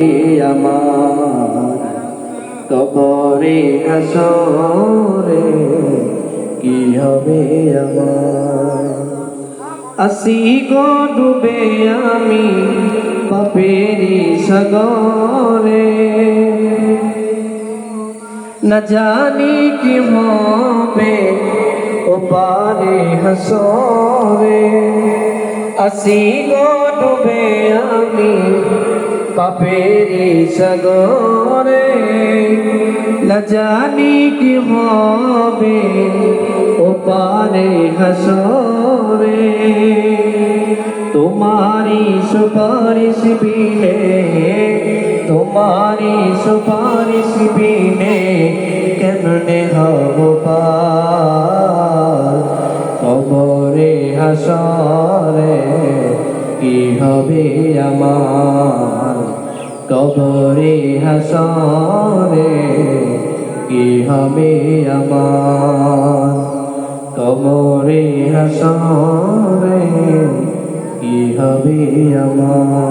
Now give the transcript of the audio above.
আমার কবরে হাসরে কি হবে আমার। আসি গো ডুবে আমি পাপেরি সাগরে, না জানি কি হবে ও পারে হাসরে। আসি গো ডুবে আমি পাপেরি সাগরে, না জানি কি হবে ও পারে হাসরে। তোমারি সুপারিশ বিনে, তোমারি সুপারিশ বিনে কেমনে হব পার। কবরে হাসরে কি হবে আমার, কবরে হাসরে কি হবে আমার, কবরে হাসরে কি হবে আমার।